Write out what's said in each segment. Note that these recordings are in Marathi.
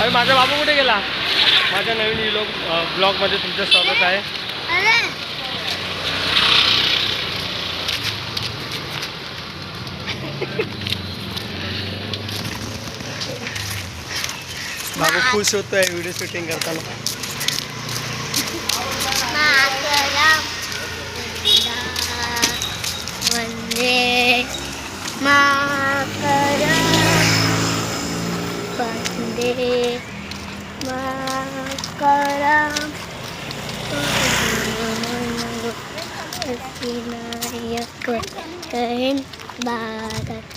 अरे माझा बाबू कुठे गेला? माझ्या नवीन ब्लॉगमध्ये तुमचं स्वागत आहे. बाबू खुश होतोय व्हिडिओ शूटिंग करताना. वंदे मातरम वंदे मातरम विनायक जैन भारत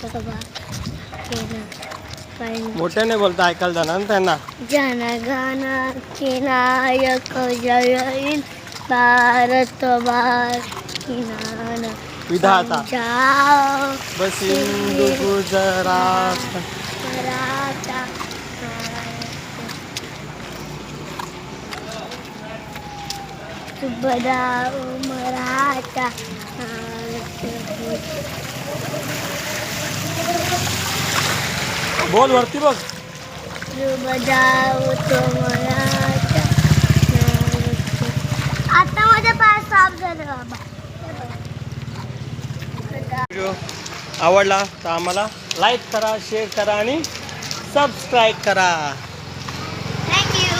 मोठ्याने बोलता ऐकायला जाणार ना त्यांना. जनगण नायक जय हिंद भारत विधाता पंजाब बस हिंदू गुजरात मराठा बजाओ मराठा बोल वरती बघ. बजाओ तो मराठा. आता माझ्या पाय साफ झालं बाबा. व्हिडिओ आवडला तर आम्हाला लाईक करा, शेअर करा आणि सबस्क्राईब करा. थँक्यू.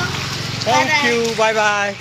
थँक्यू. Bye bye.